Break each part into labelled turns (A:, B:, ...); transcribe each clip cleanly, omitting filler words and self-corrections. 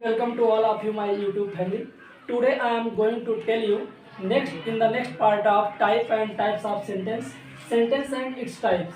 A: Welcome to all of you my YouTube family. Today I am going to tell you next part of type and types of sentence and its types.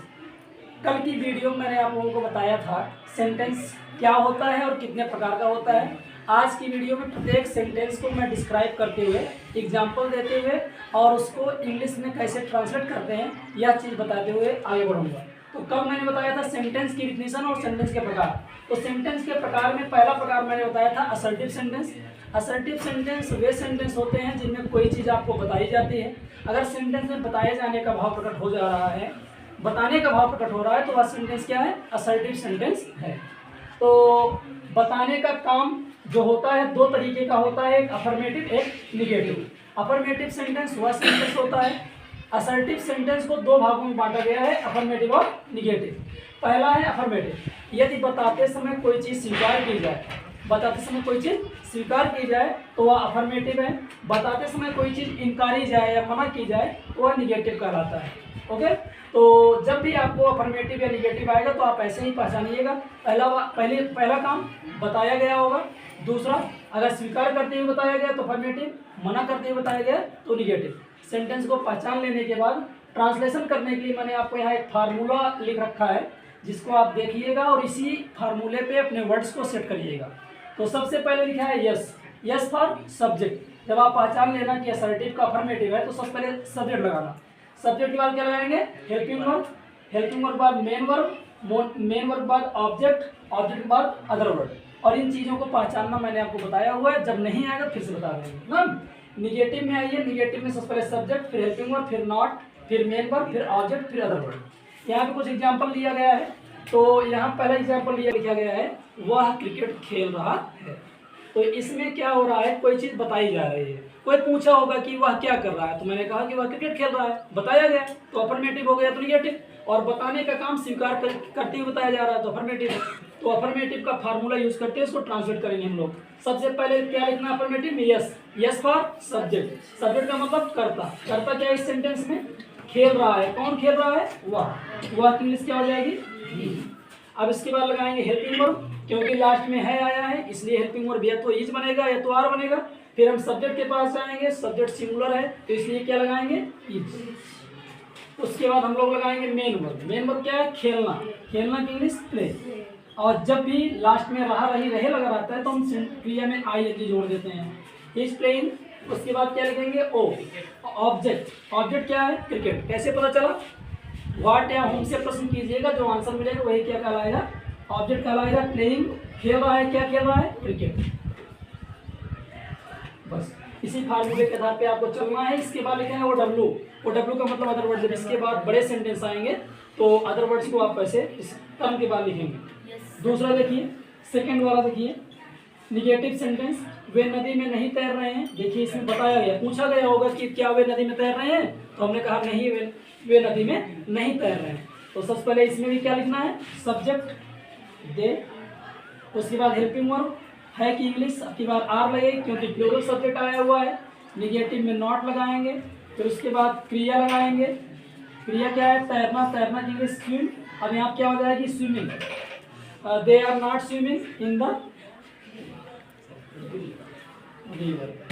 A: कल की video में मैंने आप लोगों को बताया था सेंटेंस क्या होता है और कितने प्रकार का होता है। आज की वीडियो में प्रत्येक सेंटेंस को मैं डिस्क्राइब करते हुए एग्जाम्पल देते हुए और उसको इंग्लिश में कैसे ट्रांसलेट करते हैं यह चीज़ बताते हुए आगे बढ़ूंगा। तो कल मैंने बताया था सेंटेंस की डिफिनीशन और सेंटेंस के प्रकार। तो सेंटेंस के प्रकार में पहला प्रकार मैंने बताया था असर्टिव सेंटेंस। असर्टिव सेंटेंस वे सेंटेंस होते हैं जिनमें कोई चीज़ आपको बताई जाती है, अगर सेंटेंस में बताए जाने का भाव प्रकट हो जा रहा है, बताने का भाव प्रकट हो रहा है, तो वह सेंटेंस क्या है? असर्टिव सेंटेंस है। तो बताने का काम जो होता है दो तरीके का होता है, एक अफर्मेटिव एक निगेटिव। अफर्मेटिव सेंटेंस वह सेंटेंस होता है, असर्टिव सेंटेंस को दो भागों में बांटा गया है, अफर्मेटिव और निगेटिव। पहला है अफर्मेटिव, यदि बताते समय कोई चीज़ स्वीकार की जाए, बताते समय कोई चीज़ स्वीकार की जाए तो वह अफर्मेटिव है। बताते समय कोई चीज़ इनकारी जाए या मना की जाए तो वह निगेटिव कहलाता है। ओके, तो जब भी आपको अफर्मेटिव या निगेटिव आएगा तो आप ऐसे ही पहचानिएगा। पहला काम बताया गया होगा, दूसरा अगर स्वीकार करते हुए बताया गया तो अफर्मेटिव, मना करते हुए बताया गया तो निगेटिव। सेंटेंस को पहचान लेने के बाद ट्रांसलेशन करने के लिए मैंने आपको यहाँ एक फार्मूला लिख रखा है, जिसको आप देखिएगा और इसी फार्मूले पे अपने वर्ड्स को सेट करिएगा। तो सबसे पहले लिखा है यस, यस फॉर सब्जेक्ट। जब आप पहचान लेना कि असर्टिव का अफर्मेटिव है तो सबसे पहले सब्जेक्ट लगाना। सब्जेक्ट के बाद क्या लगाएंगे? हेल्पिंग वर्ब, हेल्पिंग वर्ब बाद मेन वर्ब, मेन वर्ब बाद ऑब्जेक्ट, ऑब्जेक्ट के बाद अदर वर्ड। और इन चीज़ों को पहचानना मैंने आपको बताया हुआ है, जब नहीं आएगा फिर से बता देंगे ना। निगेटिव में आइए, निगेटिव में सबसे पहले सब्जेक्ट, फिर हेल्पिंग वर्ब, फिर नॉट, फिर मेन वर्ब, फिर ऑब्जेक्ट, फिर अदर वर्ड। यहाँ पे कुछ एग्जांपल दिया गया है। तो यहाँ पहला एग्जांपल लिखा गया है, वह क्रिकेट खेल रहा है। तो इसमें क्या हो रहा है? कोई चीज़ बताई जा रही है। कोई पूछा होगा कि वह क्या कर रहा है, तो मैंने कहा कि वह क्रिकेट खेल रहा है, बताया गया तो अफर्मेटिव हो गया तो निगेटिव। और बताने का काम स्वीकार करते हुए बताया जा रहा है तो अफर्मेटिव है। तो अफर्मेटिव का फार्मूला यूज करते हैं, इसको ट्रांसलेट करेंगे हम लोग। सबसे पहले क्या लिखना है अफर्मेटिव में? Yes, yes for subject. Subject का मतलब कर्ता। कर्ता क्या है इस सेंटेंस में? खेल रहा है। कौन खेल रहा है? वह की इंग्लिश क्या हो जाएगी? अब इसके बाद लगाएंगे हेल्पिंग वर्ब, क्योंकि लास्ट में है आया है इसलिए हेल्पिंग वर्ब या तो इज बनेगा या तो आर बनेगा। फिर हम सब्जेक्ट के पास जाएंगे, सब्जेक्ट सिंगुलर है तो इसलिए क्या लगाएंगे? इज। उसके बाद हम लोग लगाएंगे मेन वर्ब। मेन वर्ब क्या है? खेलना। खेलना की इंग्लिश प्ले। और जब भी लास्ट में रहा रही रहे लगा रहता है तो हम क्रिया में आई जोड़ देते हैं, इज प्लेइंग। उसके बाद क्या लिखेंगे? ओ। ऑब्जेक्ट, ऑब्जेक्ट क्या है? क्रिकेट। कैसे पता चला? व्हाट या होम से प्रश्न कीजिएगा, जो आंसर मिलेगा वही क्या कहलाएगा? ऑब्जेक्ट कहलाएगा। प्लेइंग, खेल रहा है, क्या खेल रहा है? क्रिकेट। बस इसी फार्मूले के आधार पे आपको चलना है। इसके बाद लिखे हैं ओ डब्ल्यू। ओ डब्ल्यू का मतलब अदर वर्ड। जब इसके बाद बड़े सेंटेंस आएंगे तो अदर वर्ड्स को आप ऐसे इस टर्म के बाद लिखेंगे। दूसरा देखिए, सेकंड वाला देखिए, निगेटिव सेंटेंस, वे नदी में नहीं तैर रहे हैं। देखिए इसमें बताया गया, पूछा गया होगा कि क्या वे नदी में तैर रहे हैं, तो हमने कहा नहीं, वे नदी में नहीं तैर रहे हैं। तो सबसे पहले इसमें भी क्या लिखना है? Subject they. उसके बाद हेल्पिंग वर्ब है कि इंग्लिश की बार आर लगेगी क्योंकि प्लूरल सब्जेक्ट आया हुआ है। निगेटिव में नॉट लगाएंगे। फिर उसके बाद क्रिया लगाएंगे। क्रिया क्या है? तैरना। तैरना की इंग्लिश स्विम। अब यहाँ क्या हो जाएगी? Swimming. They are not swimming in the river.